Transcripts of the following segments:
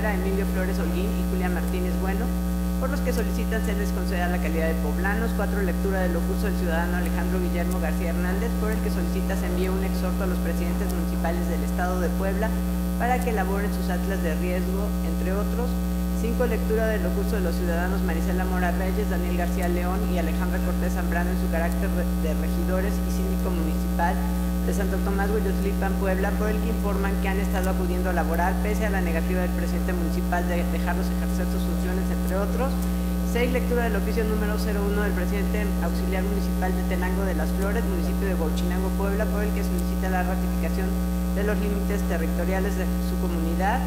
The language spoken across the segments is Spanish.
Barrera, Emilio Flores Holguín y Julián Martínez Bueno, por los que solicitan se les conceda la calidad de poblanos. 4. Lectura del oficio del ciudadano Alejandro Guillermo García Hernández, por el que solicita se envíe un exhorto a los presidentes municipales del Estado de Puebla para que elaboren sus atlas de riesgo, entre otros. 5. Lectura del oficio de los ciudadanos Marisela Mora Reyes, Daniel García León y Alejandra Cortés Zambrano en su carácter de regidores y síndico municipal de Santo Tomás Hueyotlipan, Puebla, por el que informan que han estado acudiendo a laborar pese a la negativa del presidente municipal de dejarlos ejercer sus funciones, entre otros. 6. Lectura del oficio número 01 del presidente auxiliar municipal de Tenango de las Flores, municipio de Huachinango, Puebla, por el que solicita la ratificación de los límites territoriales de su comunidad.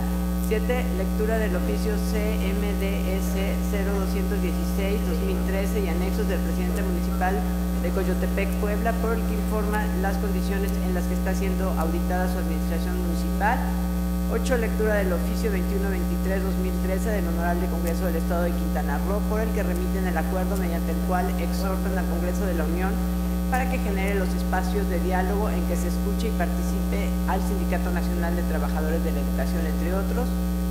7. Lectura del oficio CMDS 0216-2013 y anexos del presidente municipal de Coyotepec, Puebla, por el que informa las condiciones en las que está siendo auditada su administración municipal. 8. Lectura del oficio 2123-2013 del Honorable Congreso del Estado de Quintana Roo, por el que remiten el acuerdo mediante el cual exhortan al Congreso de la Unión para que genere los espacios de diálogo en que se escuche y participe al Sindicato Nacional de Trabajadores de la Educación, entre otros.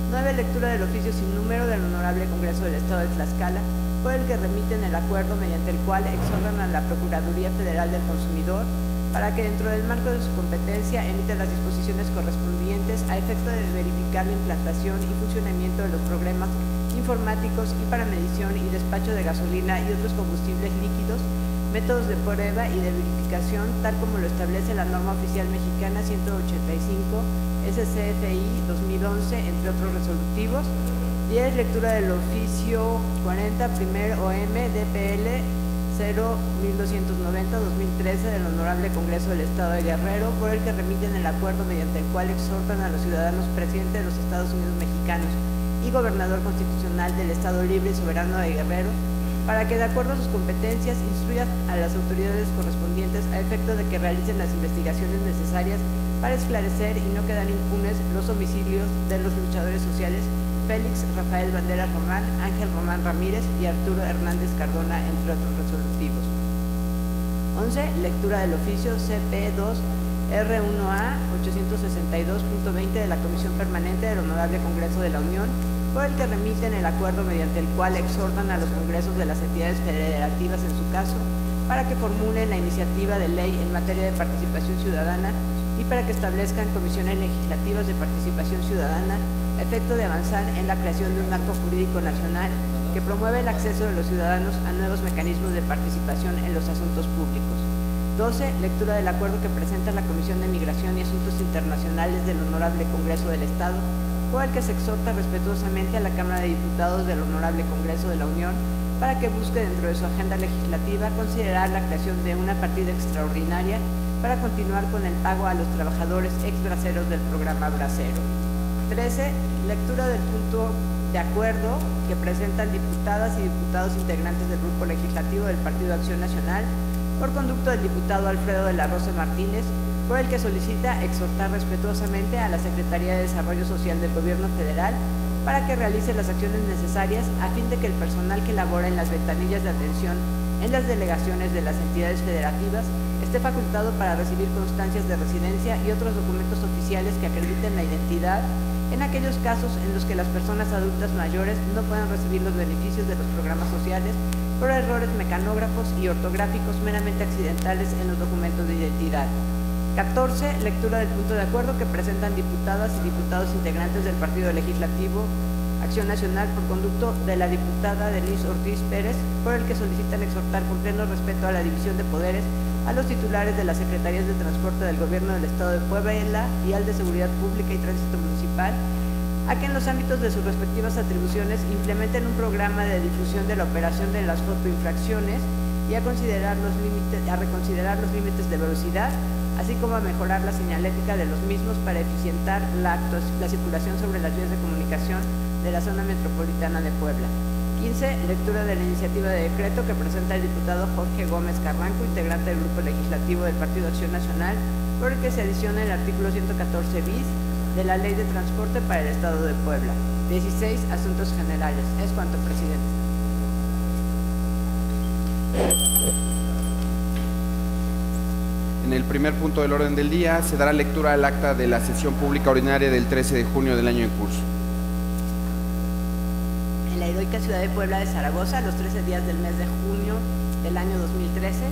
9. Lectura del oficio sin número del Honorable Congreso del Estado de Tlaxcala, por el que remiten el acuerdo mediante el cual exhortan a la Procuraduría Federal del Consumidor para que dentro del marco de su competencia emita las disposiciones correspondientes a efecto de verificar la implantación y funcionamiento de los programas informáticos y para medición y despacho de gasolina y otros combustibles líquidos, métodos de prueba y de verificación, tal como lo establece la norma oficial mexicana 185, SCFI 2011, entre otros resolutivos. 10. Lectura del oficio 40, primer OM, DPL 0-1290-2013 del Honorable Congreso del Estado de Guerrero, por el que remiten el acuerdo mediante el cual exhortan a los ciudadanos presidente de los Estados Unidos mexicanos y gobernador constitucional del Estado Libre y Soberano de Guerrero, para que de acuerdo a sus competencias instruyan a las autoridades correspondientes a efecto de que realicen las investigaciones necesarias para esclarecer y no quedar impunes los homicidios de los luchadores sociales Félix Rafael Banderas Román, Ángel Román Ramírez y Arturo Hernández Cardona, entre otros resolutivos. 11. Lectura del oficio CP2 R1A 862.20 de la Comisión Permanente del Honorable Congreso de la Unión, por el que remiten el acuerdo mediante el cual exhortan a los congresos de las entidades federativas en su caso para que formulen la iniciativa de ley en materia de participación ciudadana y para que establezcan comisiones legislativas de participación ciudadana a efecto de avanzar en la creación de un marco jurídico nacional que promueve el acceso de los ciudadanos a nuevos mecanismos de participación en los asuntos públicos. 12. Lectura del acuerdo que presenta la Comisión de Migración y Asuntos Internacionales del Honorable Congreso del Estado, por el que se exhorta respetuosamente a la Cámara de Diputados del Honorable Congreso de la Unión para que busque dentro de su agenda legislativa considerar la creación de una partida extraordinaria para continuar con el pago a los trabajadores ex-braceros del programa Bracero. 13. Lectura del punto de acuerdo que presentan diputadas y diputados integrantes del Grupo Legislativo del Partido Acción Nacional por conducto del diputado Alfredo de la Rosa Martínez, por el que solicita exhortar respetuosamente a la Secretaría de Desarrollo Social del Gobierno Federal para que realice las acciones necesarias a fin de que el personal que labora en las ventanillas de atención en las delegaciones de las entidades federativas esté facultado para recibir constancias de residencia y otros documentos oficiales que acrediten la identidad en aquellos casos en los que las personas adultas mayores no puedan recibir los beneficios de los programas sociales por errores mecanógrafos y ortográficos meramente accidentales en los documentos de identidad. 14. Lectura del punto de acuerdo que presentan diputadas y diputados integrantes del Partido Legislativo Acción Nacional por conducto de la diputada Denise Ortiz Pérez, por el que solicitan exhortar con pleno respeto a la división de poderes a los titulares de las Secretarías de Transporte del Gobierno del Estado de Puebla y al de Seguridad Pública y Tránsito Municipal, a que en los ámbitos de sus respectivas atribuciones implementen un programa de difusión de la operación de las fotoinfracciones y a reconsiderar los límites de velocidad, así como a mejorar la señalética de los mismos para eficientar la circulación sobre las vías de comunicación de la zona metropolitana de Puebla. 15. Lectura de la iniciativa de decreto que presenta el diputado Jorge Gómez Carranco, integrante del Grupo Legislativo del Partido Acción Nacional, por el que se adiciona el artículo 114 bis de la Ley de Transporte para el Estado de Puebla. 16. Asuntos generales. Es cuanto, presidente. En el primer punto del orden del día se dará lectura al acta de la sesión pública ordinaria del 13 de junio del año en curso. Autonómica Ciudad de Puebla de Zaragoza, los 13 días del mes de junio del año 2013,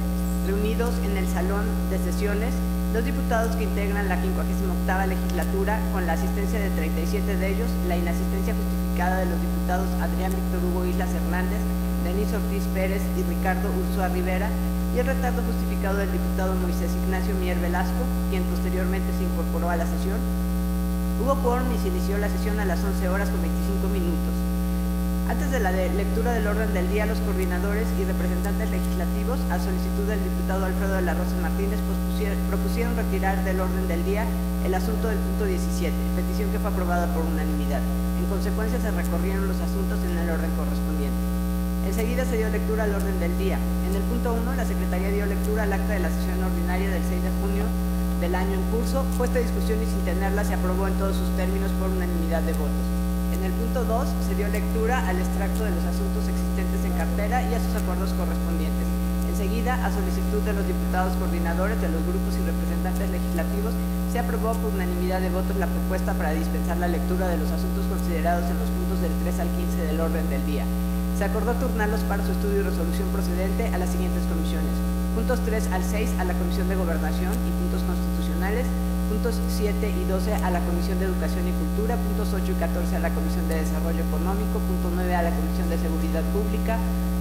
reunidos en el Salón de Sesiones, los diputados que integran la 58ª legislatura, con la asistencia de 37 de ellos, la inasistencia justificada de los diputados Adrián Víctor Hugo Islas Hernández, Denise Ortiz Pérez y Ricardo Ursúa Rivera, y el retardo justificado del diputado Moisés Ignacio Mier Velasco, quien posteriormente se incorporó a la sesión. Hubo quórum y se inició la sesión a las 11 horas con 25 minutos. Antes de la lectura del orden del día, los coordinadores y representantes legislativos, a solicitud del diputado Alfredo de la Rosa Martínez, propusieron retirar del orden del día el asunto del punto 17, petición que fue aprobada por unanimidad. En consecuencia, se recorrieron los asuntos en el orden correspondiente. Enseguida se dio lectura al orden del día. En el punto 1, la Secretaría dio lectura al acta de la sesión ordinaria del 6 de junio del año en curso. Puesta a discusión y sin tenerla, se aprobó en todos sus términos por unanimidad de votos. En el punto 2, se dio lectura al extracto de los asuntos existentes en cartera y a sus acuerdos correspondientes. Enseguida, a solicitud de los diputados coordinadores de los grupos y representantes legislativos, se aprobó por unanimidad de votos la propuesta para dispensar la lectura de los asuntos considerados en los puntos del 3 al 15 del orden del día. Se acordó turnarlos para su estudio y resolución procedente a las siguientes comisiones: puntos 3 al 6 a la Comisión de Gobernación y Puntos Constitucionales, puntos 7 y 12 a la Comisión de Educación y Cultura, puntos 8 y 14 a la Comisión de Desarrollo Económico, punto 9 a la Comisión de Seguridad Pública,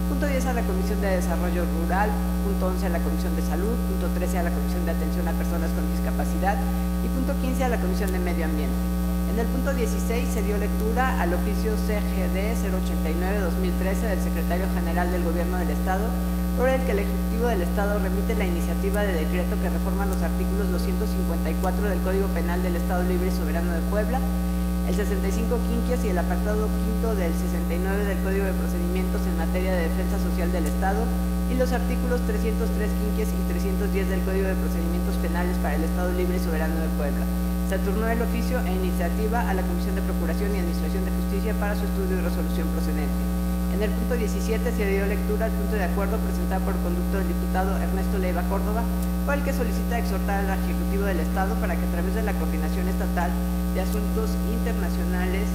punto 10 a la Comisión de Desarrollo Rural, punto 11 a la Comisión de Salud, punto 13 a la Comisión de Atención a Personas con Discapacidad y punto 15 a la Comisión de Medio Ambiente. En el punto 16 se dio lectura al oficio CGD 089-2013 del Secretario General del Gobierno del Estado, por el que el Ejecutivo del Estado remite la iniciativa de decreto que reforma los artículos 254 del Código Penal del Estado Libre y Soberano de Puebla, el 65 quinquies y el apartado quinto del 69 del Código de Procedimientos en materia de defensa social del Estado y los artículos 303 quinquies y 310 del Código de Procedimientos Penales para el Estado Libre y Soberano de Puebla. Se turnó el oficio e iniciativa a la Comisión de Procuración y Administración de Justicia para su estudio y resolución procedente. En el punto 17 se dio lectura al punto de acuerdo presentado por conducto del diputado Ernesto Leiva Córdoba, por el que solicita exhortar al Ejecutivo del Estado para que a través de la Coordinación Estatal de Asuntos Internacionales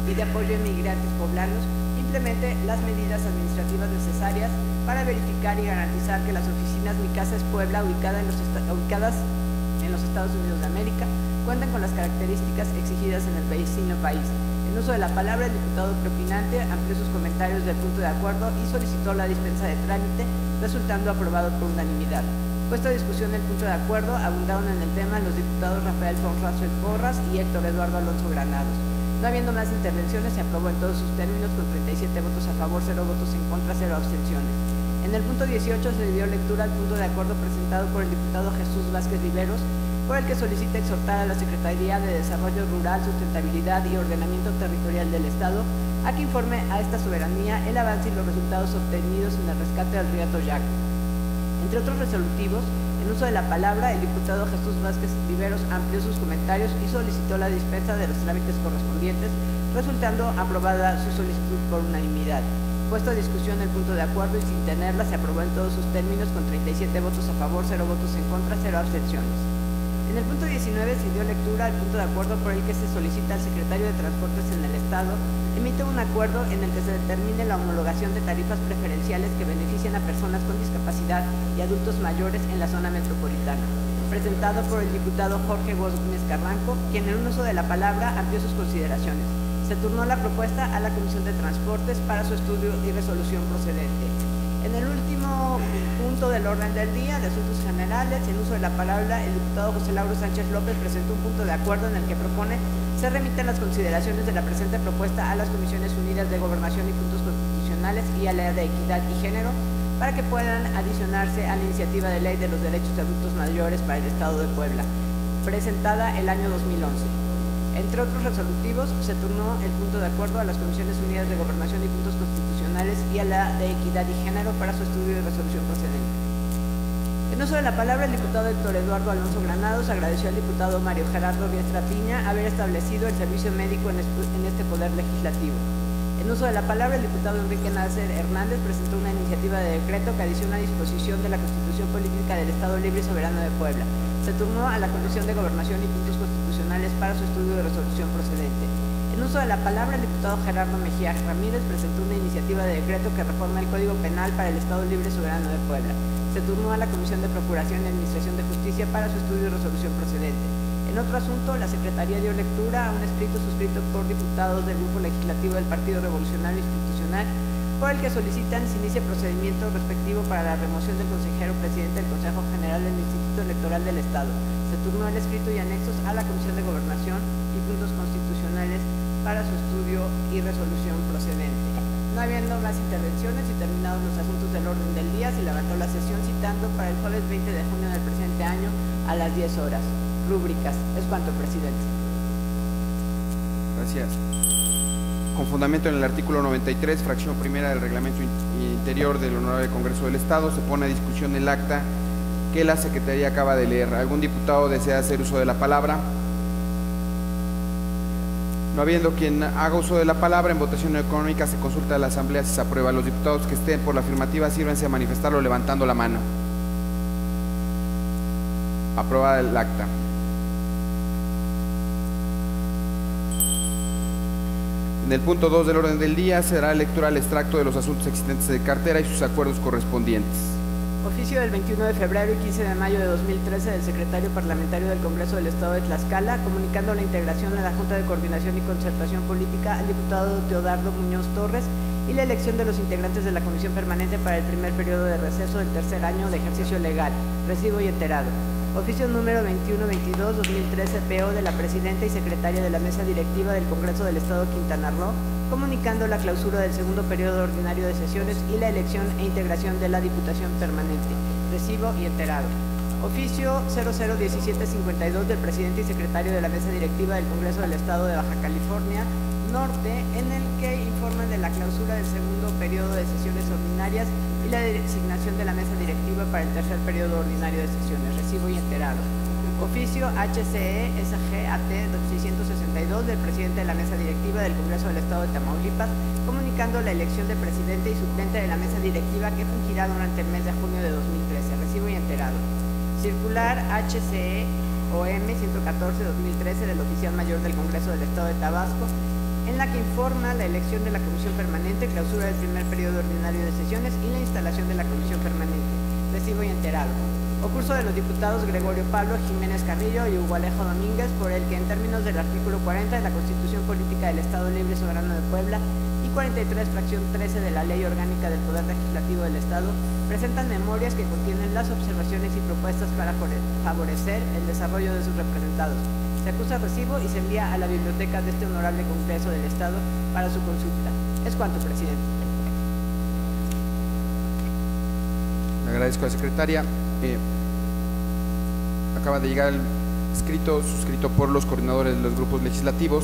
y de Apoyo a Inmigrantes Poblanos implemente las medidas administrativas necesarias para verificar y garantizar que las oficinas Mi Casa es Puebla, ubicadas en los Estados Unidos de América, cuentan con las características exigidas en el vecino país. En uso de la palabra, el diputado preopinante amplió sus comentarios del punto de acuerdo y solicitó la dispensa de trámite, resultando aprobado por unanimidad. Puesto a discusión el punto de acuerdo, abundaron en el tema los diputados Rafael Fonrazo Porras y Héctor Eduardo Alonso Granados. No habiendo más intervenciones, se aprobó en todos sus términos con 37 votos a favor, 0 votos en contra, 0 abstenciones. En el punto 18 se dio lectura al punto de acuerdo presentado por el diputado Jesús Vázquez Riveros, por el que solicita exhortar a la Secretaría de Desarrollo Rural, Sustentabilidad y Ordenamiento Territorial del Estado a que informe a esta soberanía el avance y los resultados obtenidos en el rescate del río Atoyac. Entre otros resolutivos, en uso de la palabra, el diputado Jesús Vázquez Riveros amplió sus comentarios y solicitó la dispensa de los trámites correspondientes, resultando aprobada su solicitud por unanimidad. Puesto a discusión el punto de acuerdo y sin tenerla, se aprobó en todos sus términos con 37 votos a favor, 0 votos en contra, 0 abstenciones. En el punto 19 se dio lectura al punto de acuerdo por el que se solicita al secretario de Transportes en el Estado emite un acuerdo en el que se determine la homologación de tarifas preferenciales que beneficien a personas con discapacidad y adultos mayores en la zona metropolitana, presentado por el diputado Jorge Gómez Carranco, quien en un uso de la palabra amplió sus consideraciones. Se turnó la propuesta a la Comisión de Transportes para su estudio y resolución procedente. En el último punto del orden del día de asuntos generales, en uso de la palabra, el diputado José Lauro Sánchez López presentó un punto de acuerdo en el que propone se remiten las consideraciones de la presente propuesta a las Comisiones Unidas de Gobernación y Puntos Constitucionales y a la de Equidad y Género para que puedan adicionarse a la iniciativa de ley de los derechos de adultos mayores para el Estado de Puebla, presentada el año 2011. Entre otros resolutivos, se turnó el punto de acuerdo a las Comisiones Unidas de Gobernación y Puntos Constitucionales y a la de Equidad y Género para su estudio y resolución procedente. En uso de la palabra, el diputado Héctor Eduardo Alonso Granados agradeció al diputado Mario Gerardo Riestra Piña haber establecido el servicio médico en este poder legislativo. En uso de la palabra, el diputado Enrique Nasser Hernández presentó una iniciativa de decreto que adiciona disposición de la Constitución Política del Estado Libre y Soberano de Puebla. Se turnó a la Comisión de Gobernación y Puntos Constitucionales para su estudio de resolución procedente. En uso de la palabra, el diputado Gerardo Mejía Ramírez presentó una iniciativa de decreto que reforma el Código Penal para el Estado Libre y Soberano de Puebla. Se turnó a la Comisión de Procuración y Administración de Justicia para su estudio y resolución procedente. En otro asunto, la Secretaría dio lectura a un escrito suscrito por diputados del Grupo Legislativo del Partido Revolucionario Institucional, por el que solicitan se inicie procedimiento respectivo para la remoción del consejero presidente del Consejo General del Instituto Electoral del Estado. Se turnó el escrito y anexos a la Comisión de Gobernación y Puntos Constitucionales para su estudio y resolución procedente. No habiendo más intervenciones y terminados los asuntos del orden del día, se levantó la sesión citando para el jueves 20 de junio del presente año a las 10 horas. Rúbricas. Es cuanto, presidente. Gracias. Con fundamento en el artículo 93, fracción primera del Reglamento Interior del Honorable Congreso del Estado, se pone a discusión el acta que la Secretaría acaba de leer. ¿Algún diputado desea hacer uso de la palabra? No habiendo quien haga uso de la palabra, en votación económica se consulta a la Asamblea si se aprueba. Los diputados que estén por la afirmativa, sírvense a manifestarlo levantando la mano. Aprobada el acta. En el punto 2 del orden del día será lectura al extracto de los asuntos existentes de cartera y sus acuerdos correspondientes. Oficio del 21 de febrero y 15 de mayo de 2013 del secretario parlamentario del Congreso del Estado de Tlaxcala, comunicando la integración en la Junta de Coordinación y Concertación Política al diputado Teodardo Muñoz Torres y la elección de los integrantes de la Comisión Permanente para el primer periodo de receso del tercer año de ejercicio legal. Recibo y enterado. Oficio número 2122-2013 PO de la Presidenta y Secretaria de la Mesa Directiva del Congreso del Estado Quintana Roo, comunicando la clausura del segundo periodo ordinario de sesiones y la elección e integración de la Diputación Permanente. Recibo y enterado. Oficio 001752 del Presidente y Secretario de la Mesa Directiva del Congreso del Estado de Baja California Norte, en el que informan de la clausura del segundo periodo de sesiones ordinarias y la designación de la mesa directiva para el tercer periodo ordinario de sesiones. Recibo y enterado. Oficio HCE SGAT 662 del presidente de la mesa directiva del Congreso del Estado de Tamaulipas, comunicando la elección de presidente y suplente de la mesa directiva que fungirá durante el mes de junio de 2013. Recibo y enterado. Circular HCE OM 114-2013 del oficial mayor del Congreso del Estado de Tabasco, en la que informa la elección de la Comisión Permanente, clausura del primer periodo ordinario de sesiones y la instalación de la Comisión Permanente. Recibo y enterado. Concurso de los diputados Gregorio Pablo Jiménez Carrillo y Hugo Alejo Domínguez, por el que en términos del artículo 40 de la Constitución Política del Estado Libre y Soberano de Puebla y 43, fracción 13 de la Ley Orgánica del Poder Legislativo del Estado, presentan memorias que contienen las observaciones y propuestas para favorecer el desarrollo de sus representados. Se acusa recibo y se envía a la biblioteca de este honorable Congreso del Estado para su consulta. Es cuanto, presidente. Le agradezco a la secretaria. Acaba de llegar el escrito suscrito por los coordinadores de los grupos legislativos,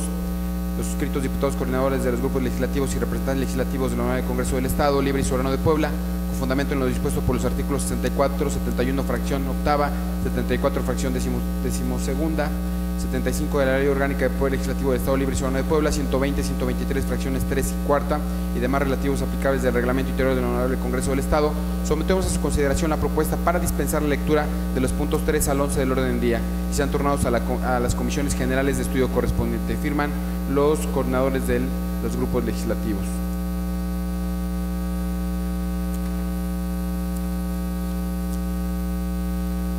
los suscritos diputados coordinadores de los grupos legislativos y representantes legislativos del honorable Congreso del Estado Libre y Soberano de Puebla, con fundamento en lo dispuesto por los artículos 64, 71, fracción octava, 74, fracción decimosegunda, 75 de la Ley Orgánica del Poder Legislativo del Estado Libre y Soberano de Puebla, 120, 123, fracciones 3 y cuarta y demás relativos aplicables del Reglamento Interior del Honorable Congreso del Estado, sometemos a su consideración la propuesta para dispensar la lectura de los puntos 3 al 11 del orden del día y sean turnados a las comisiones generales de estudio correspondiente. Firman los coordinadores de los grupos legislativos.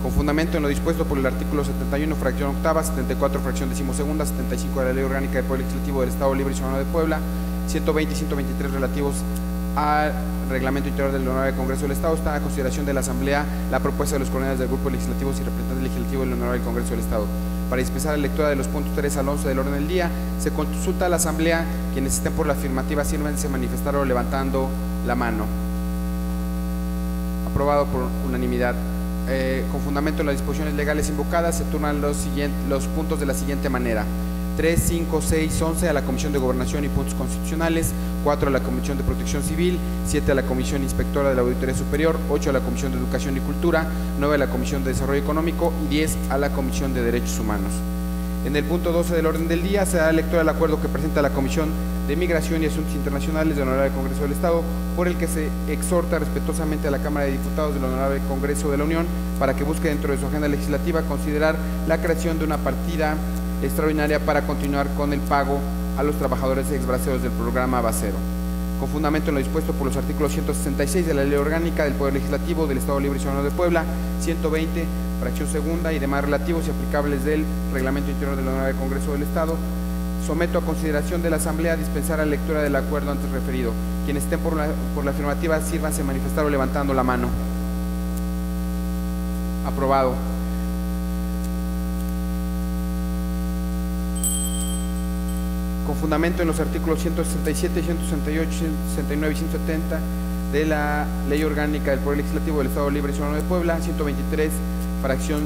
Con fundamento en lo dispuesto por el artículo 71, fracción octava, 74, fracción decimosegunda, 75 de la Ley Orgánica del Poder Legislativo del Estado Libre y Soberano de Puebla, 120 y 123 relativos al Reglamento Interior del Honorable Congreso del Estado, está a consideración de la Asamblea la propuesta de los coordinadores del Grupo Legislativos y representantes legislativos del Honorable Congreso del Estado. Para dispensar la lectura de los puntos 3 al 11 del orden del día, se consulta a la Asamblea. Quienes estén por la afirmativa, sírvanse a manifestarlo levantando la mano. Aprobado por unanimidad. Con fundamento en las disposiciones legales invocadas, se turnan los puntos de la siguiente manera: 3, 5, 6, 11 a la Comisión de Gobernación y Puntos Constitucionales, 4 a la Comisión de Protección Civil, 7 a la Comisión Inspectora de la Auditoría Superior, 8 a la Comisión de Educación y Cultura, 9 a la Comisión de Desarrollo Económico y 10 a la Comisión de Derechos Humanos. En el punto 12 del orden del día se da lectura del acuerdo que presenta la Comisión de Migración y Asuntos Internacionales del Honorable Congreso del Estado, por el que se exhorta respetuosamente a la Cámara de Diputados del Honorable Congreso de la Unión para que busque dentro de su agenda legislativa considerar la creación de una partida extraordinaria para continuar con el pago a los trabajadores exbraceros del programa Bacero, con fundamento en lo dispuesto por los artículos 166 de la Ley Orgánica del Poder Legislativo del Estado Libre y Soberano de Puebla, 120, fracción segunda y demás relativos y aplicables del Reglamento Interior del Honorable Congreso del Estado, someto a consideración de la Asamblea dispensar la lectura del acuerdo antes referido. Quienes estén por la afirmativa, sírvanse manifestar o levantando la mano. Aprobado. Con fundamento en los artículos 167, 168, 169 y 170 de la Ley Orgánica del Poder Legislativo del Estado Libre y Soberano de Puebla, 123, fracción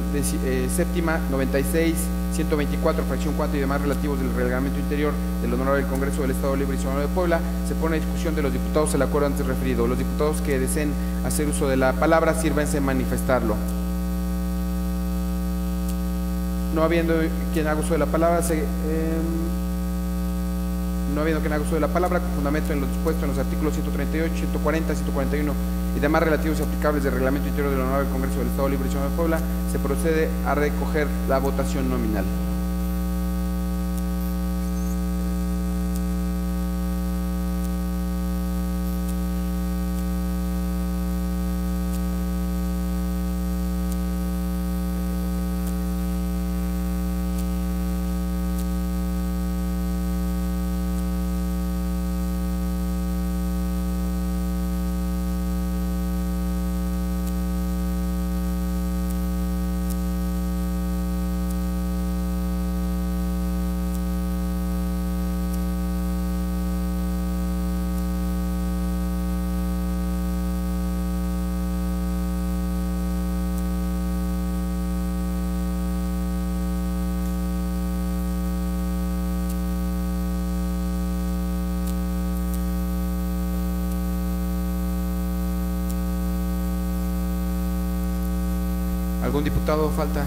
séptima, 96, 124, fracción 4 y demás relativos del Reglamento Interior del Honorable Congreso del Estado Libre y Soberano de Puebla, se pone a discusión de los diputados el acuerdo antes referido. Los diputados que deseen hacer uso de la palabra, sírvanse manifestarlo. No habiendo quien haga uso de la palabra, no habiendo quien haga uso de la palabra, con fundamento en lo dispuesto en los artículos 138, 140, 141 y demás relativos y aplicables del Reglamento Interior del Honorable Congreso del Estado Libre y Soberano de Puebla, se procede a recoger la votación nominal. ¿Algún diputado falta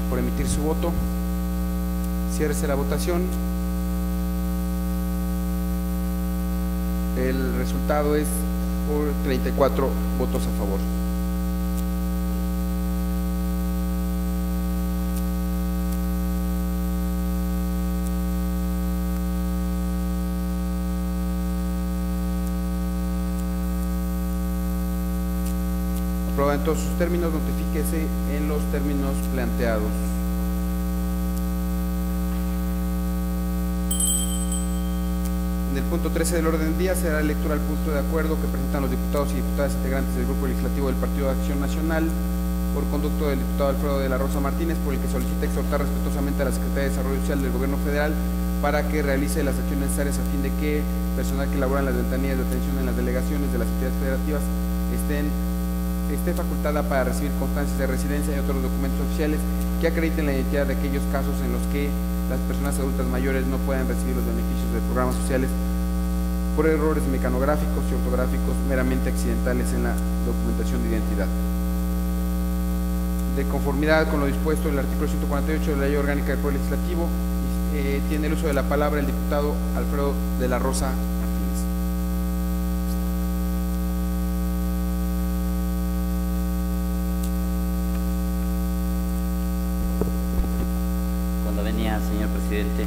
por emitir su voto? Ciérrese la votación. El resultado es por 34 votos a favor. Aprobado en todos sus términos, notifíquese en los términos planteados. En el punto 13 del orden del día se dará lectura al punto de acuerdo que presentan los diputados y diputadas integrantes del Grupo Legislativo del Partido de Acción Nacional por conducto del diputado Alfredo de la Rosa Martínez, por el que solicita exhortar respetuosamente a la Secretaría de Desarrollo Social del Gobierno Federal para que realice las acciones necesarias a fin de que personal que labora en las ventanillas de atención en las delegaciones de las entidades federativas esté facultada para recibir constancias de residencia y otros documentos oficiales que acrediten la identidad de aquellos casos en los que las personas adultas mayores no puedan recibir los beneficios de programas sociales por errores mecanográficos y ortográficos meramente accidentales en la documentación de identidad. De conformidad con lo dispuesto en el artículo 148 de la Ley Orgánica del Poder Legislativo, tiene el uso de la palabra el diputado Alfredo de la Rosa Martínez. Cuando venía, señor presidente,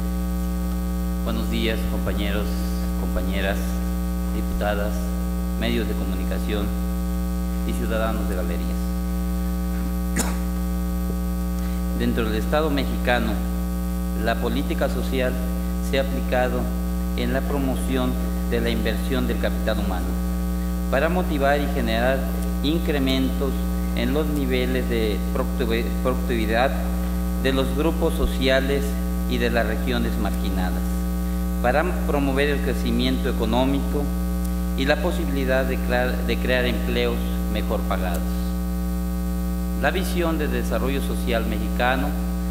buenos días, compañeros, compañeras, diputadas, medios de comunicación y ciudadanos de galerías. Dentro del Estado mexicano, la política social se ha aplicado en la promoción de la inversión del capital humano para motivar y generar incrementos en los niveles de productividad de los grupos sociales y de las regiones marginadas, para promover el crecimiento económico y la posibilidad de crear empleos mejor pagados. La visión de desarrollo social mexicano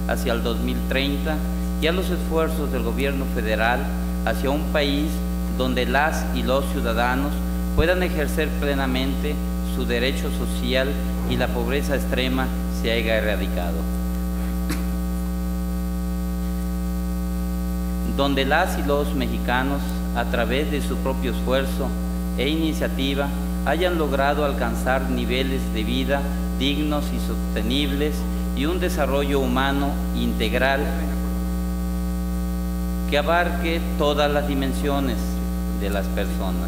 hacia el 2030 y a los esfuerzos del gobierno federal hacia un país donde las y los ciudadanos puedan ejercer plenamente su derecho social y la pobreza extrema se haya erradicado. Donde las y los mexicanos, a través de su propio esfuerzo e iniciativa, hayan logrado alcanzar niveles de vida dignos y sostenibles y un desarrollo humano integral que abarque todas las dimensiones de las personas,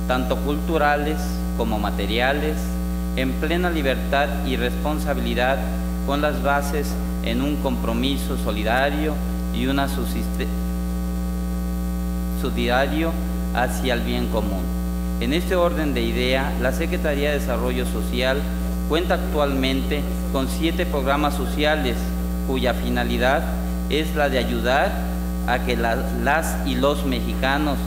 tanto culturales como materiales, en plena libertad y responsabilidad, con las bases en un compromiso solidario y una subsidiario hacia el bien común. En este orden de idea, la Secretaría de Desarrollo Social cuenta actualmente con 7 programas sociales cuya finalidad es la de ayudar a que las y los mexicanos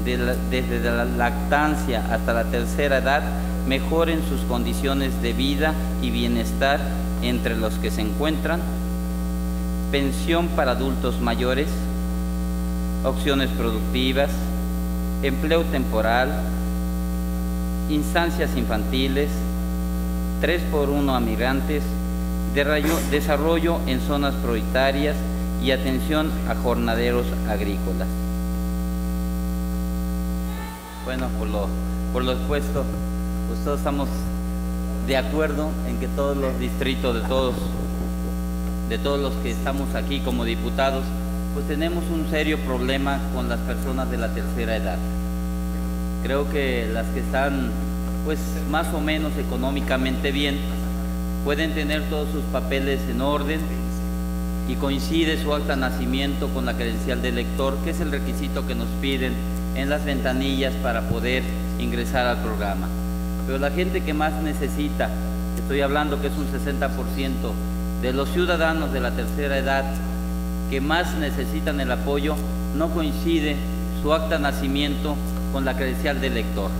desde la lactancia hasta la tercera edad mejoren sus condiciones de vida y bienestar, entre los que se encuentran pensión para adultos mayores, opciones productivas, empleo temporal, instancias infantiles, 3x1 a migrantes, desarrollo en zonas prioritarias y atención a jornaleros agrícolas. Bueno, por lo expuesto, pues todos estamos de acuerdo en que todos los distritos, de todos los que estamos aquí como diputados, pues tenemos un serio problema con las personas de la tercera edad. Creo que las que están pues más o menos económicamente bien pueden tener todos sus papeles en orden y coincide su acta de nacimiento con la credencial de elector, que es el requisito que nos piden en las ventanillas para poder ingresar al programa. Pero la gente que más necesita, estoy hablando que es un 60% de los ciudadanos de la tercera edad que más necesitan el apoyo, no coincide su acta de nacimiento con la credencial de elector.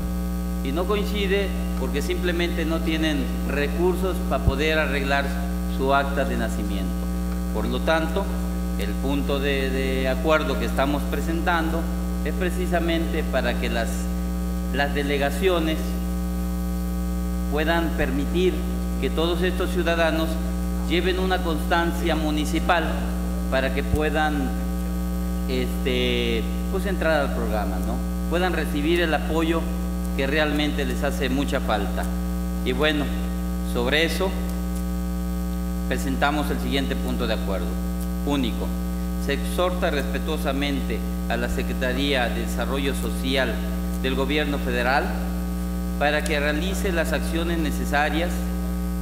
Y no coincide porque simplemente no tienen recursos para poder arreglar su acta de nacimiento. Por lo tanto, el punto de acuerdo que estamos presentando es precisamente para que las delegaciones puedan permitir que todos estos ciudadanos lleven una constancia municipal para que puedan pues entrar al programa, ¿no? Puedan recibir el apoyo que realmente les hace mucha falta. Y bueno, sobre eso presentamos el siguiente punto de acuerdo. Único, se exhorta respetuosamente a la Secretaría de Desarrollo Social del Gobierno Federal para que realice las acciones necesarias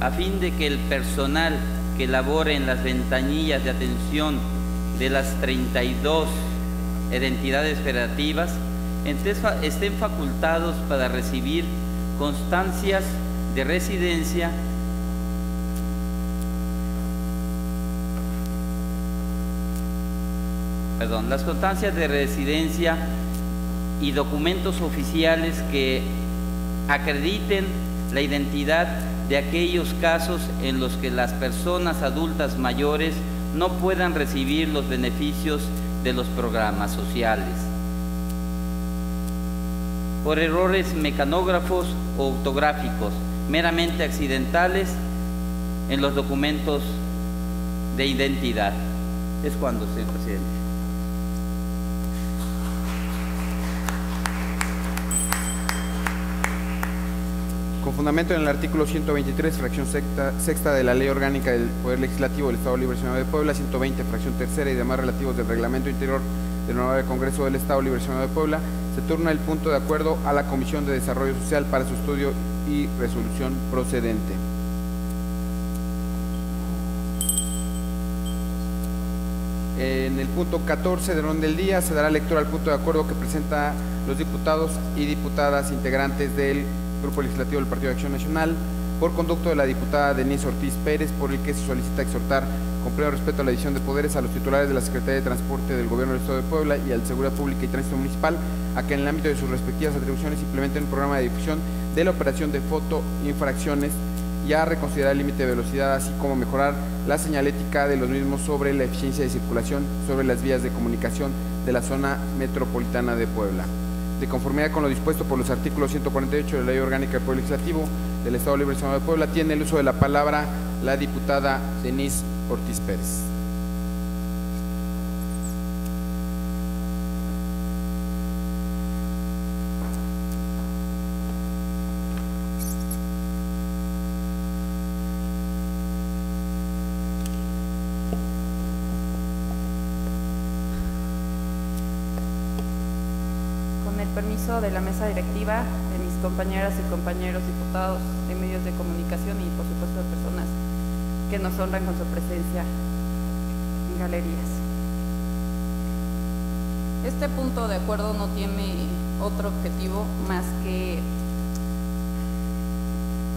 a fin de que el personal que labore en las ventanillas de atención de las 32 entidades federativas estén facultados para recibir constancias de residencia las constancias de residencia y documentos oficiales que acrediten la identidad de aquellos casos en los que las personas adultas mayores no puedan recibir los beneficios de los programas sociales por errores mecanógrafos o ortográficos meramente accidentales en los documentos de identidad. Es cuando, señor presidente. Con fundamento en el artículo 123, fracción sexta de la Ley Orgánica del Poder Legislativo del Estado Libre Asociado de Puebla, 120, fracción tercera y demás relativos del Reglamento Interior del Honorable Congreso del Estado Libre Asociado de Puebla, se turna el punto de acuerdo a la Comisión de Desarrollo Social para su estudio y resolución procedente. En el punto 14 del orden del día se dará lectura al punto de acuerdo que presenta los diputados y diputadas integrantes del Grupo Legislativo del Partido de Acción Nacional, por conducto de la diputada Denise Ortiz Pérez, por el que se solicita exhortar con pleno respeto a la división de poderes a los titulares de la Secretaría de Transporte del Gobierno del Estado de Puebla y al Seguridad Pública y Tránsito Municipal a que en el ámbito de sus respectivas atribuciones implementen un programa de difusión de la operación de fotoinfracciones y a reconsiderar el límite de velocidad, así como mejorar la señalética de los mismos sobre la eficiencia de circulación sobre las vías de comunicación de la zona metropolitana de Puebla. De conformidad con lo dispuesto por los artículos 148 de la Ley Orgánica del Poder Legislativo del Estado Libre Asociado de Puebla, tiene el uso de la palabra la diputada Denise Ortiz Pérez. permiso de la mesa directiva, de mis compañeras y compañeros diputados de medios de comunicación y por supuesto de personas que nos honran con su presencia en galerías. Este punto de acuerdo no tiene otro objetivo más que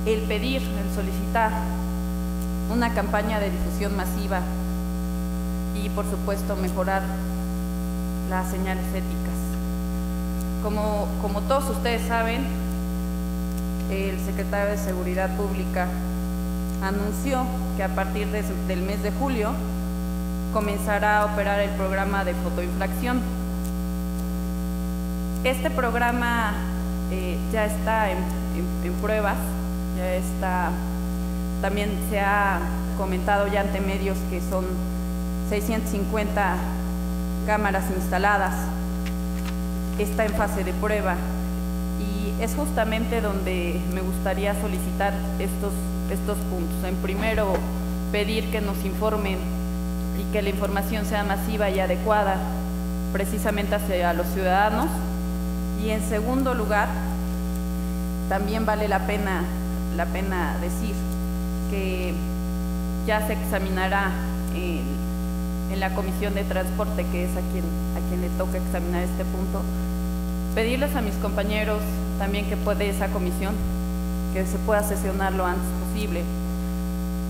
el pedir, el solicitar una campaña de difusión masiva y por supuesto mejorar las señales éticas. Como todos ustedes saben, el secretario de Seguridad Pública anunció que a partir del mes de julio comenzará a operar el programa de fotoinfracción. Este programa ya está en pruebas, ya está, también se ha comentado ya ante medios que son 650 cámaras instaladas, está en fase de prueba y es justamente donde me gustaría solicitar estos puntos. En primero, pedir que nos informen y que la información sea masiva y adecuada precisamente hacia los ciudadanos. Y en segundo lugar, también vale la pena decir que ya se examinará en la Comisión de Transporte, que es a quien le toca examinar este punto, pedirles a mis compañeros también que puede esa comisión, que se pueda sesionar lo antes posible,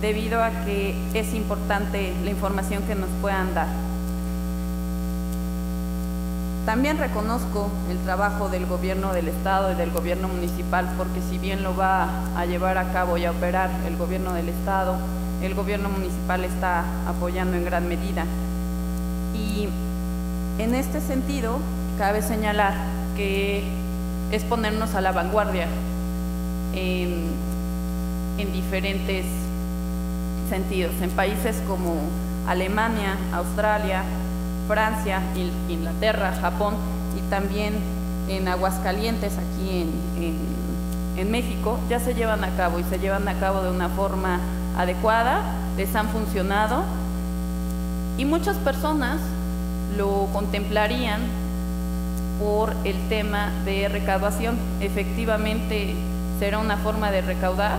debido a que es importante la información que nos puedan dar. También reconozco el trabajo del gobierno del Estado y del gobierno municipal, porque si bien lo va a llevar a cabo y a operar el gobierno del Estado, el gobierno municipal está apoyando en gran medida. Y en este sentido, cabe señalar que es ponernos a la vanguardia en diferentes sentidos, en países como Alemania, Australia, Francia, Inglaterra, Japón y también en Aguascalientes, aquí en México, ya se llevan a cabo y se llevan a cabo de una forma adecuada, les han funcionado y muchas personas lo contemplarían por el tema de recaudación. Efectivamente será una forma de recaudar,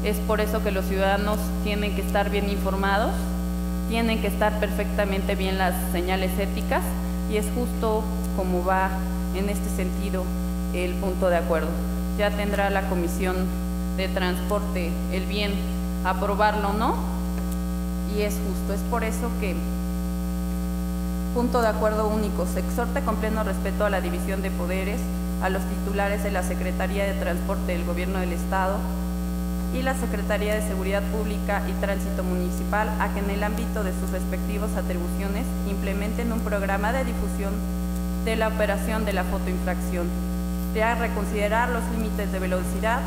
es por eso que los ciudadanos tienen que estar bien informados, tienen que estar perfectamente bien las señales éticas y es justo como va en este sentido el punto de acuerdo. Ya tendrá la Comisión de Transporte el bien aprobarlo o no y es justo, es por eso que punto de acuerdo único, se exhorta con pleno respeto a la división de poderes, a los titulares de la Secretaría de Transporte del Gobierno del Estado y la Secretaría de Seguridad Pública y Tránsito Municipal a que en el ámbito de sus respectivas atribuciones implementen un programa de difusión de la operación de la fotoinfracción, a reconsiderar los límites de velocidad,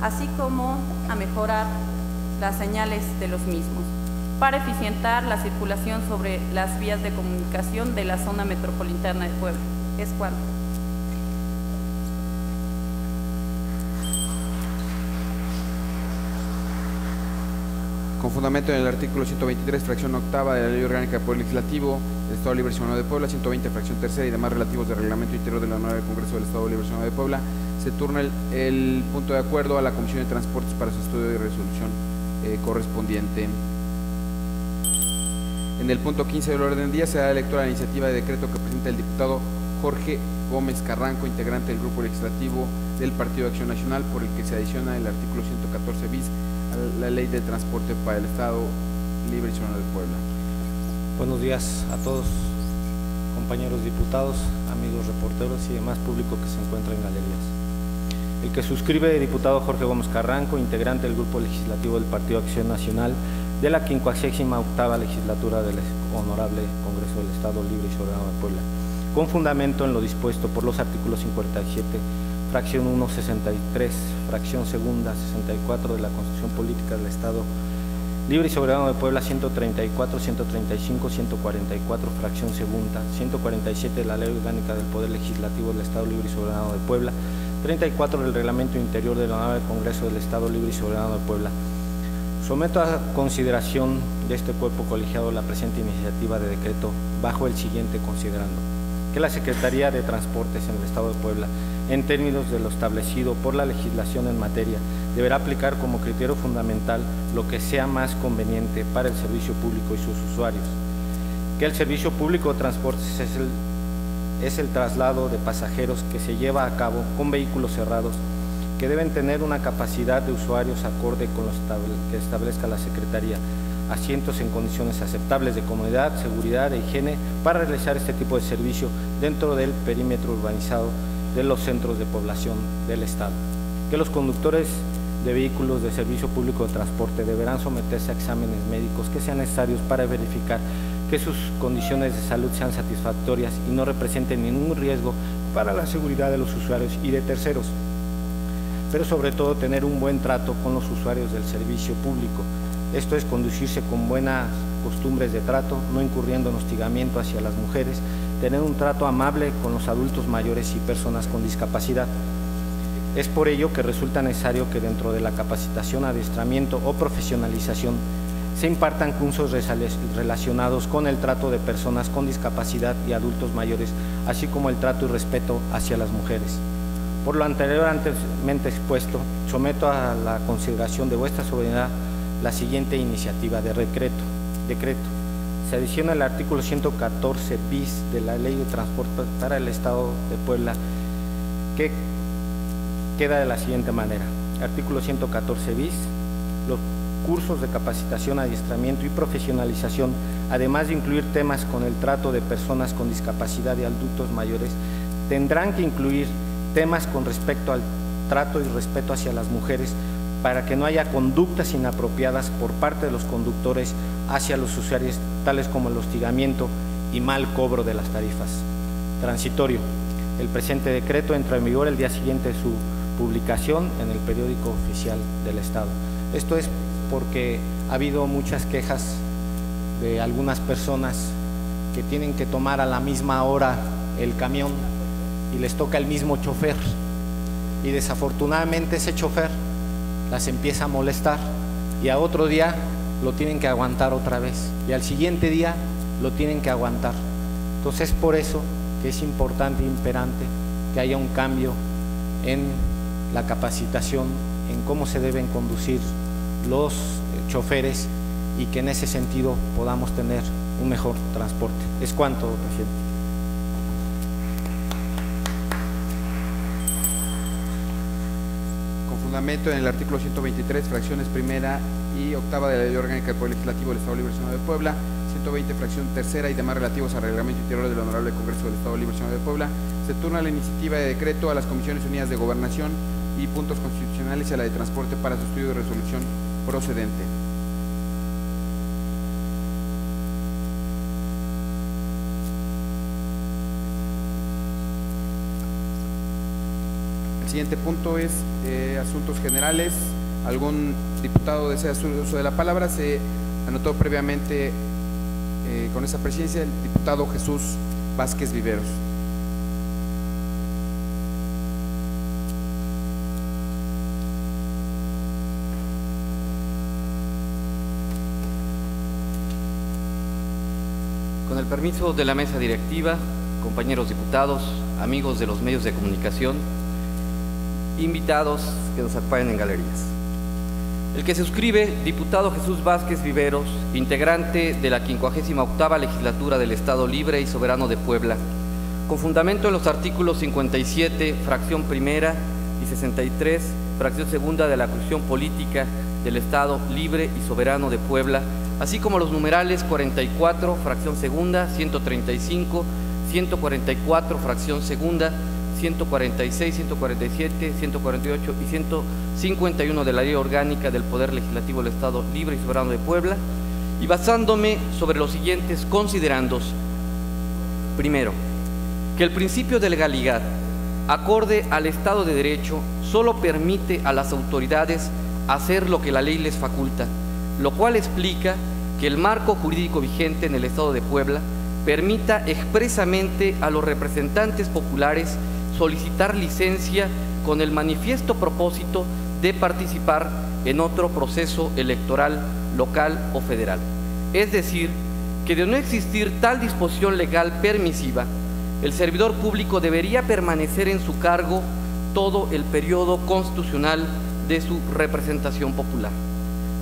así como a mejorar las señales de los mismos, para eficientar la circulación sobre las vías de comunicación de la zona metropolitana de Puebla. Es cuanto. Con fundamento en el artículo 123, fracción octava de la Ley Orgánica del Poder Legislativo del Estado Libre y Soberano de Puebla, 120, fracción tercera y demás relativos del Reglamento Interior de la Honorable Congreso del Estado Libre y Soberano de Puebla, se turna el punto de acuerdo a la Comisión de Transportes para su estudio y resolución correspondiente. En el punto 15 del orden del día se da lectura a la iniciativa de decreto que presenta el diputado Jorge Gómez Carranco, integrante del Grupo Legislativo del Partido de Acción Nacional, por el que se adiciona el artículo 114 bis a la Ley de Transporte para el Estado Libre y Soberano de Puebla. Buenos días a todos, compañeros diputados, amigos reporteros y demás público que se encuentra en galerías. El que suscribe el diputado Jorge Gómez Carranco, integrante del Grupo Legislativo del Partido de Acción Nacional de la 58ª legislatura del Honorable Congreso del Estado Libre y Soberano de Puebla, con fundamento en lo dispuesto por los artículos 57, fracción 1, 63, fracción segunda, 64 de la Constitución Política del Estado Libre y Soberano de Puebla, 134, 135, 144, fracción segunda, 147 de la Ley Orgánica del Poder Legislativo del Estado Libre y Soberano de Puebla, 34 del Reglamento Interior del Honorable Congreso del Estado Libre y Soberano de Puebla. Someto a consideración de este cuerpo colegiado la presente iniciativa de decreto bajo el siguiente considerando. que la Secretaría de Transportes en el Estado de Puebla, en términos de lo establecido por la legislación en materia, deberá aplicar como criterio fundamental lo que sea más conveniente para el servicio público y sus usuarios, que el servicio público de transportes es el traslado de pasajeros que se lleva a cabo con vehículos cerrados que deben tener una capacidad de usuarios acorde con lo que establezca la Secretaría, asientos en condiciones aceptables de comodidad, seguridad e higiene para realizar este tipo de servicio dentro del perímetro urbanizado de los centros de población del Estado. Que los conductores de vehículos de servicio público de transporte deberán someterse a exámenes médicos que sean necesarios para verificar que sus condiciones de salud sean satisfactorias y no representen ningún riesgo para la seguridad de los usuarios y de terceros, pero sobre todo tener un buen trato con los usuarios del servicio público. Esto es conducirse con buenas costumbres de trato, no incurriendo en hostigamiento hacia las mujeres, tener un trato amable con los adultos mayores y personas con discapacidad. Es por ello que resulta necesario que dentro de la capacitación, adiestramiento o profesionalización se impartan cursos relacionados con el trato de personas con discapacidad y adultos mayores, así como el trato y respeto hacia las mujeres. Por lo anteriormente expuesto, someto a la consideración de vuestra soberanía la siguiente iniciativa de decreto. Se adiciona el artículo 114 bis de la Ley de Transporte para el Estado de Puebla, que queda de la siguiente manera. Artículo 114 bis. Los cursos de capacitación, adiestramiento y profesionalización, además de incluir temas con el trato de personas con discapacidad y adultos mayores, tendrán que incluir temas con respecto al trato y respeto hacia las mujeres, para que no haya conductas inapropiadas por parte de los conductores hacia los usuarios, tales como el hostigamiento y mal cobro de las tarifas. Transitorio. El presente decreto entra en vigor el día siguiente de su publicación en el periódico oficial del Estado. Esto es porque ha habido muchas quejas de algunas personas que tienen que tomar a la misma hora el camión y les toca el mismo chofer, y desafortunadamente ese chofer las empieza a molestar y a otro día lo tienen que aguantar otra vez y al siguiente día lo tienen que aguantar. Entonces es por eso que es importante e imperante que haya un cambio en la capacitación, en cómo se deben conducir los choferes, y que en ese sentido podamos tener un mejor transporte. Es cuanto, presidente. Fundamento en el artículo 123, fracciones primera y octava de la Ley Orgánica del Poder Legislativo del Estado Libre Asociado de Puebla, 120, fracción tercera y demás relativos al reglamento interior del Honorable Congreso del Estado Libre Asociado de Puebla, se turna la iniciativa de decreto a las Comisiones Unidas de Gobernación y Puntos Constitucionales y a la de Transporte para su estudio de resolución procedente. El siguiente punto es asuntos generales. ¿Algún diputado desea hacer uso de la palabra? Se anotó previamente con esa presidencia el diputado Jesús Vázquez Viveros. Con el permiso de la mesa directiva, compañeros diputados, amigos de los medios de comunicación, invitados que nos acompañan en galerías. El que se suscribe, diputado Jesús Vázquez Viveros, integrante de la 58ª Legislatura del Estado Libre y Soberano de Puebla, con fundamento en los artículos 57, fracción primera, y 63, fracción segunda de la Constitución Política del Estado Libre y Soberano de Puebla, así como los numerales 44, fracción segunda, 135, 144, fracción segunda, 146, 147, 148 y 151 de la Ley Orgánica del Poder Legislativo del Estado Libre y Soberano de Puebla, y basándome sobre los siguientes considerandos. Primero, que el principio de legalidad, acorde al Estado de Derecho, solo permite a las autoridades hacer lo que la ley les faculta, lo cual explica que el marco jurídico vigente en el Estado de Puebla permita expresamente a los representantes populares solicitar licencia con el manifiesto propósito de participar en otro proceso electoral local o federal. Es decir, que de no existir tal disposición legal permisiva, el servidor público debería permanecer en su cargo todo el periodo constitucional de su representación popular.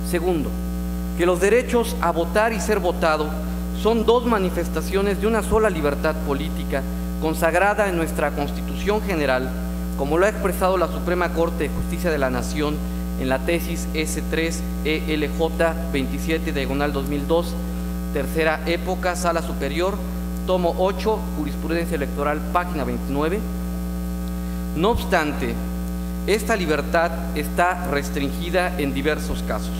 Segundo, que los derechos a votar y ser votado son dos manifestaciones de una sola libertad política consagrada en nuestra Constitución General, como lo ha expresado la Suprema Corte de Justicia de la Nación en la tesis S3-ELJ 27/2002, tercera época, Sala Superior, tomo 8, Jurisprudencia Electoral, página 29. No obstante, esta libertad está restringida en diversos casos,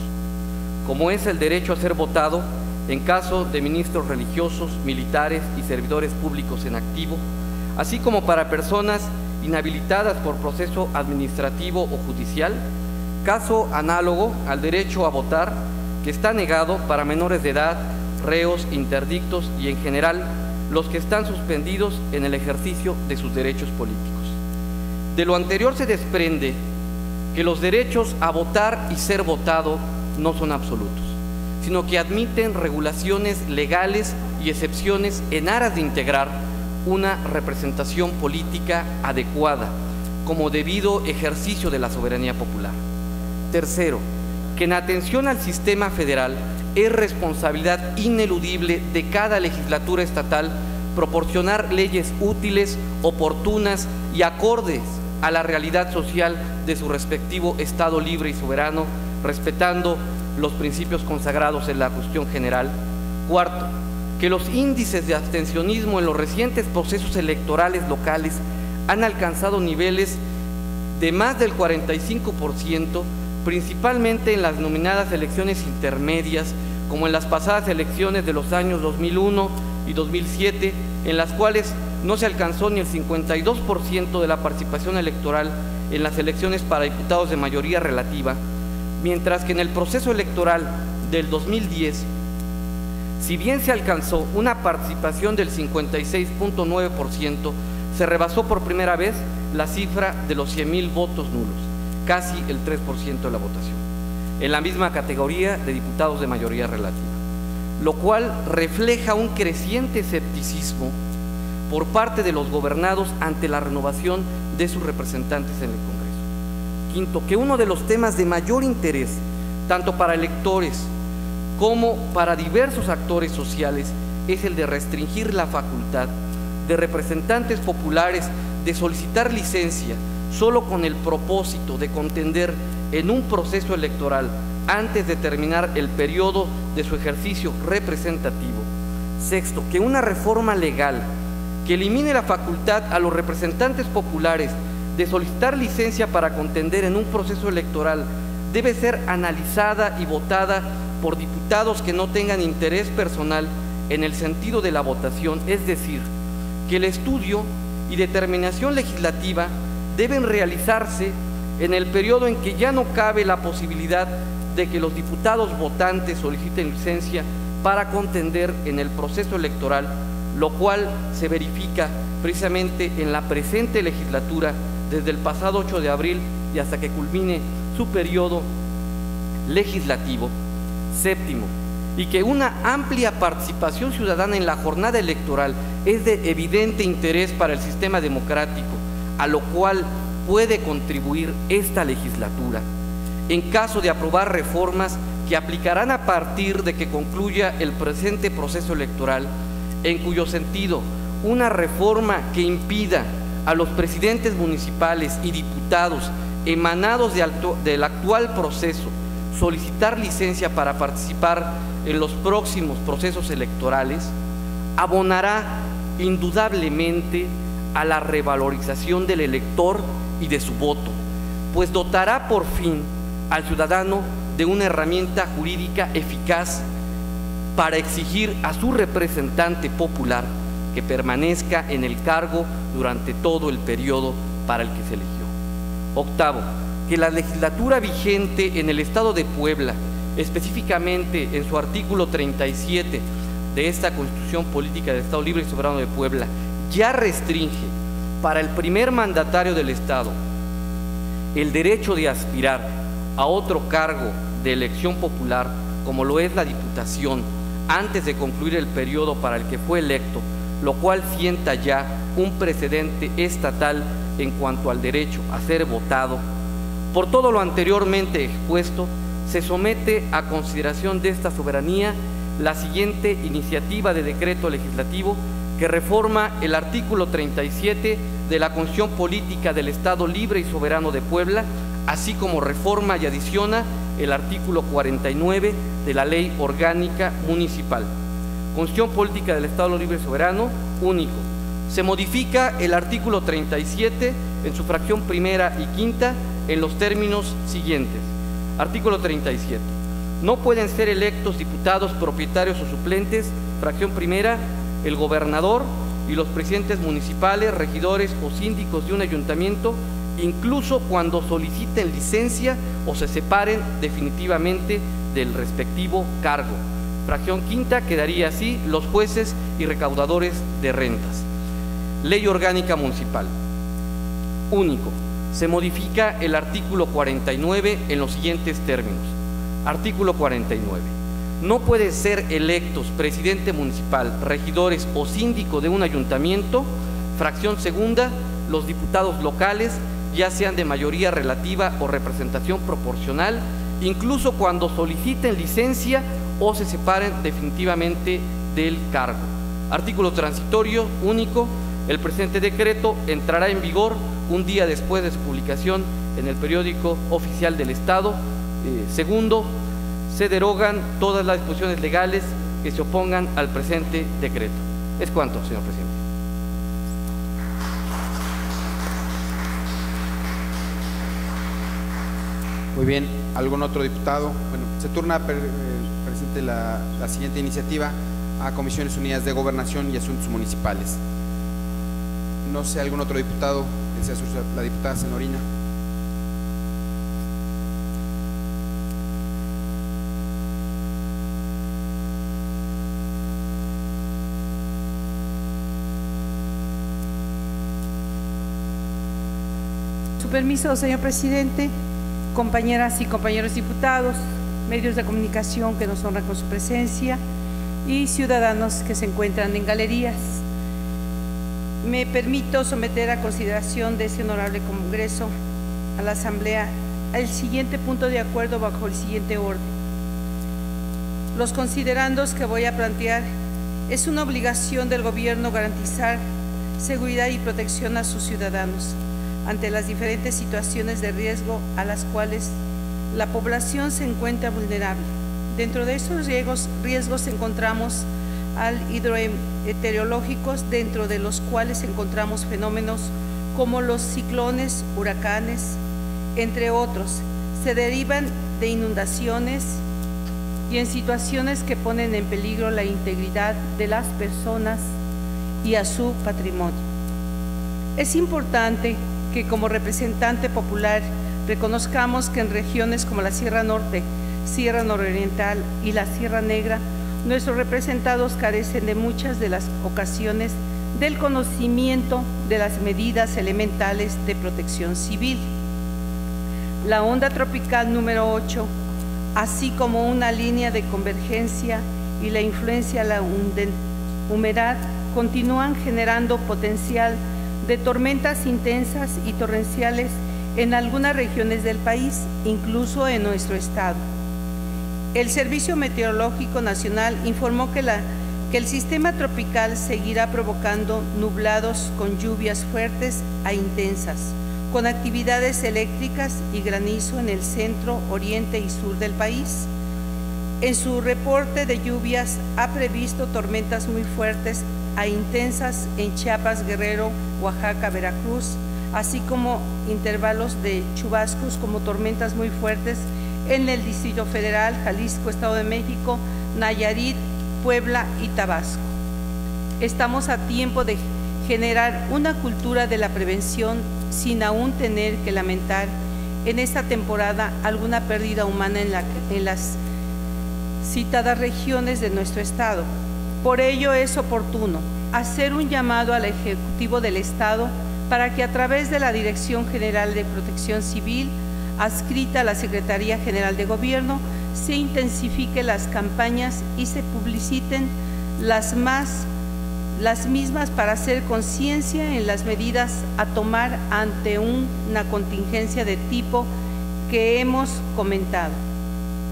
como es el derecho a ser votado en caso de ministros religiosos, militares y servidores públicos en activo, así como para personas inhabilitadas por proceso administrativo o judicial, caso análogo al derecho a votar que está negado para menores de edad, reos, interdictos y en general los que están suspendidos en el ejercicio de sus derechos políticos. De lo anterior se desprende que los derechos a votar y ser votado no son absolutos, sino que admiten regulaciones legales y excepciones en aras de integrar una representación política adecuada como debido ejercicio de la soberanía popular. Tercero, que en atención al sistema federal es responsabilidad ineludible de cada legislatura estatal proporcionar leyes útiles, oportunas y acordes a la realidad social de su respectivo Estado libre y soberano, respetando los principios consagrados en la Constitución General. Cuarto, que los índices de abstencionismo en los recientes procesos electorales locales han alcanzado niveles de más del 45%, principalmente en las denominadas elecciones intermedias, como en las pasadas elecciones de los años 2001 y 2007, en las cuales no se alcanzó ni el 52% de la participación electoral en las elecciones para diputados de mayoría relativa, mientras que en el proceso electoral del 2010, si bien se alcanzó una participación del 56.9%, se rebasó por primera vez la cifra de los 100,000 votos nulos, casi el 3% de la votación, en la misma categoría de diputados de mayoría relativa, lo cual refleja un creciente escepticismo por parte de los gobernados ante la renovación de sus representantes en el Congreso. Quinto, que uno de los temas de mayor interés, tanto para electores como para diversos actores sociales, es el de restringir la facultad de representantes populares de solicitar licencia solo con el propósito de contender en un proceso electoral antes de terminar el periodo de su ejercicio representativo. Sexto, que una reforma legal que elimine la facultad a los representantes populares de solicitar licencia para contender en un proceso electoral debe ser analizada y votada por diputados que no tengan interés personal en el sentido de la votación, es decir, que el estudio y determinación legislativa deben realizarse en el periodo en que ya no cabe la posibilidad de que los diputados votantes soliciten licencia para contender en el proceso electoral, lo cual se verifica precisamente en la presente legislatura desde el pasado 8 de abril y hasta que culmine su periodo legislativo. Séptimo, y que una amplia participación ciudadana en la jornada electoral es de evidente interés para el sistema democrático, a lo cual puede contribuir esta legislatura, en caso de aprobar reformas que aplicarán a partir de que concluya el presente proceso electoral, en cuyo sentido una reforma que impida a los presidentes municipales y diputados emanados del actual proceso solicitar licencia para participar en los próximos procesos electorales, abonará indudablemente a la revalorización del elector y de su voto, pues dotará por fin al ciudadano de una herramienta jurídica eficaz para exigir a su representante popular que permanezca en el cargo durante todo el periodo para el que se eligió. Octavo, que la legislatura vigente en el Estado de Puebla, específicamente en su artículo 37 de esta Constitución Política del Estado Libre y Soberano de Puebla, ya restringe para el primer mandatario del Estado el derecho de aspirar a otro cargo de elección popular, como lo es la diputación, antes de concluir el periodo para el que fue electo, lo cual sienta ya un precedente estatal en cuanto al derecho a ser votado. Por todo lo anteriormente expuesto, se somete a consideración de esta soberanía la siguiente iniciativa de decreto legislativo que reforma el artículo 37 de la Constitución Política del Estado Libre y Soberano de Puebla, así como reforma y adiciona el artículo 49 de la Ley Orgánica Municipal. Constitución Política del Estado Libre y Soberano, único. Se modifica el artículo 37 en su fracción primera y quinta en los términos siguientes. Artículo 37. No pueden ser electos diputados propietarios o suplentes, fracción primera, el gobernador y los presidentes municipales, regidores o síndicos de un ayuntamiento, incluso cuando soliciten licencia o se separen definitivamente del respectivo cargo. Fracción quinta, quedaría así los jueces y recaudadores de rentas. Ley Orgánica Municipal. Único. Se modifica el artículo 49 en los siguientes términos. Artículo 49. No pueden ser electos presidente municipal, regidores o síndico de un ayuntamiento, fracción segunda, los diputados locales, ya sean de mayoría relativa o representación proporcional, incluso cuando soliciten licencia o se separen definitivamente del cargo. Artículo transitorio único. El presente decreto entrará en vigor un día después de su publicación en el periódico oficial del Estado. Segundo, se derogan todas las disposiciones legales que se opongan al presente decreto. Es cuanto, señor presidente. Muy bien, ¿algún otro diputado? Bueno, se turna presente la siguiente iniciativa a Comisiones Unidas de Gobernación y Asuntos Municipales. No sé, ¿algún otro diputado? La diputada Senorina. Su permiso, señor presidente, compañeras y compañeros diputados, medios de comunicación que nos honran con su presencia y ciudadanos que se encuentran en galerías. Me permito someter a consideración de este honorable Congreso a la Asamblea el siguiente punto de acuerdo bajo el siguiente orden. Los considerandos que voy a plantear es una obligación del gobierno garantizar seguridad y protección a sus ciudadanos ante las diferentes situaciones de riesgo a las cuales la población se encuentra vulnerable. Dentro de esos riesgos encontramos hidrometeorológicos, dentro de los cuales encontramos fenómenos como los ciclones, huracanes, entre otros. Se derivan de inundaciones y en situaciones que ponen en peligro la integridad de las personas y a su patrimonio. Es importante que como representante popular reconozcamos que en regiones como la Sierra Norte, Sierra Nororiental y la Sierra Negra, nuestros representados carecen de muchas de las ocasiones del conocimiento de las medidas elementales de protección civil. La onda tropical número 8, así como una línea de convergencia y la influencia de la humedad, continúan generando potencial de tormentas intensas y torrenciales en algunas regiones del país, incluso en nuestro estado. El Servicio Meteorológico Nacional informó que el sistema tropical seguirá provocando nublados con lluvias fuertes a intensas, con actividades eléctricas y granizo en el centro, oriente y sur del país. En su reporte de lluvias ha previsto tormentas muy fuertes a intensas en Chiapas, Guerrero, Oaxaca, Veracruz, así como intervalos de chubascos como tormentas muy fuertes en el Distrito Federal, Jalisco, Estado de México, Nayarit, Puebla y Tabasco. Estamos a tiempo de generar una cultura de la prevención sin aún tener que lamentar en esta temporada alguna pérdida humana en las citadas regiones de nuestro estado. Por ello es oportuno hacer un llamado al Ejecutivo del Estado para que a través de la Dirección General de Protección Civil, adscrita a la Secretaría General de Gobierno, se intensifique las campañas y se publiciten las las mismas para hacer conciencia en las medidas a tomar ante una contingencia de tipo que hemos comentado.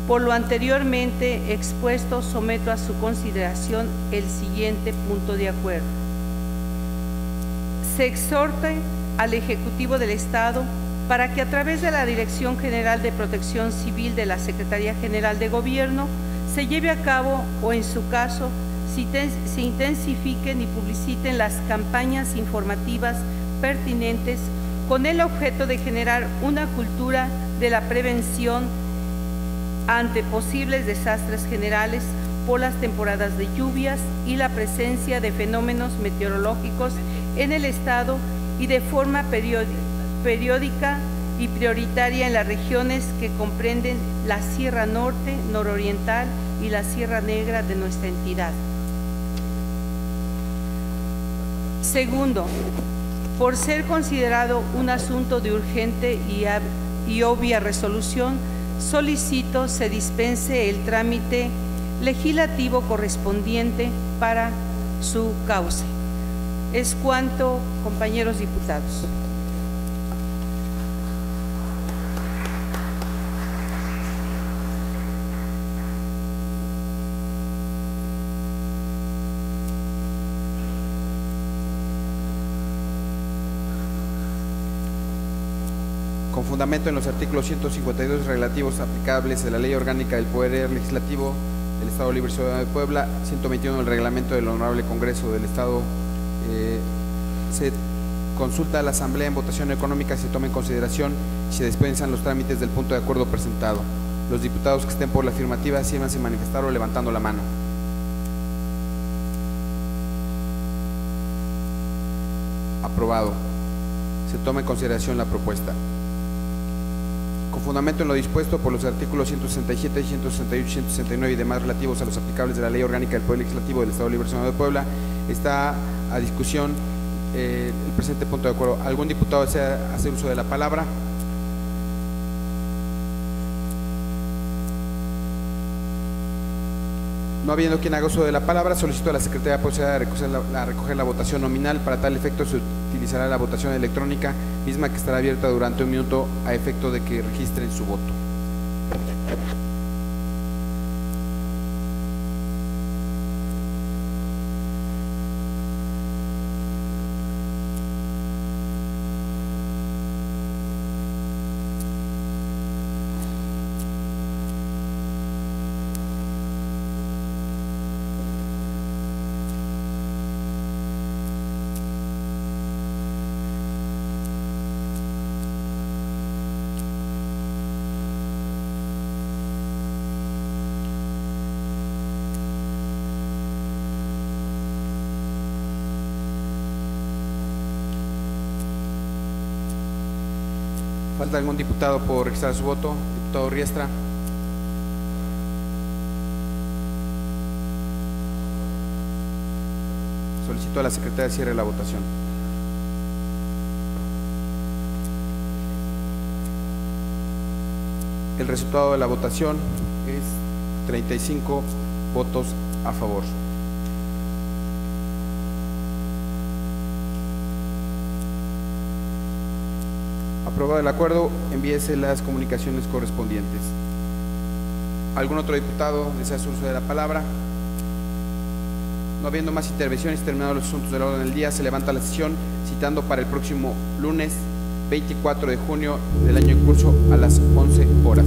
Por lo anteriormente expuesto, someto a su consideración el siguiente punto de acuerdo. Se exhorte al Ejecutivo del Estado para que a través de la Dirección General de Protección Civil de la Secretaría General de Gobierno se lleve a cabo, o en su caso, se intensifiquen y publiciten las campañas informativas pertinentes con el objeto de generar una cultura de la prevención ante posibles desastres generales por las temporadas de lluvias y la presencia de fenómenos meteorológicos en el Estado y de forma periódica y prioritaria en las regiones que comprenden la Sierra Norte, Nororiental y la Sierra Negra de nuestra entidad. Segundo, por ser considerado un asunto de urgente y obvia resolución, solicito se dispense el trámite legislativo correspondiente para su cauce. Es cuanto, compañeros diputados. Con fundamento en los artículos 152 relativos aplicables de la Ley Orgánica del Poder Legislativo del Estado Libre y Soberano de Puebla, 121 del Reglamento del Honorable Congreso del Estado, se consulta a la Asamblea en votación económica, se toma en consideración y se dispensan los trámites del punto de acuerdo presentado. Los diputados que estén por la afirmativa, sírvanse manifestarlo levantando la mano. Aprobado. Se toma en consideración la propuesta. Con fundamento en lo dispuesto por los artículos 167, 168, 169 y demás relativos a los aplicables de la Ley Orgánica del Poder Legislativo del Estado Libre y Soberano de Puebla, está a discusión el presente punto de acuerdo. ¿Algún diputado desea hacer uso de la palabra? No habiendo quien haga uso de la palabra, solicito a la Secretaría proceda a recoger la votación nominal. Para tal efecto se utilizará la votación electrónica, misma que estará abierta durante un minuto a efecto de que registren su voto. ¿Falta algún diputado por registrar su voto? Diputado Riestra. Solicito a la Secretaría cierre la votación. El resultado de la votación es 35 votos a favor. Aprobado el acuerdo, envíese las comunicaciones correspondientes. ¿Algún otro diputado desea hacer uso de la palabra? No habiendo más intervenciones, terminados los asuntos del orden del día, se levanta la sesión, citando para el próximo lunes 24 de junio del año en curso a las 11 horas.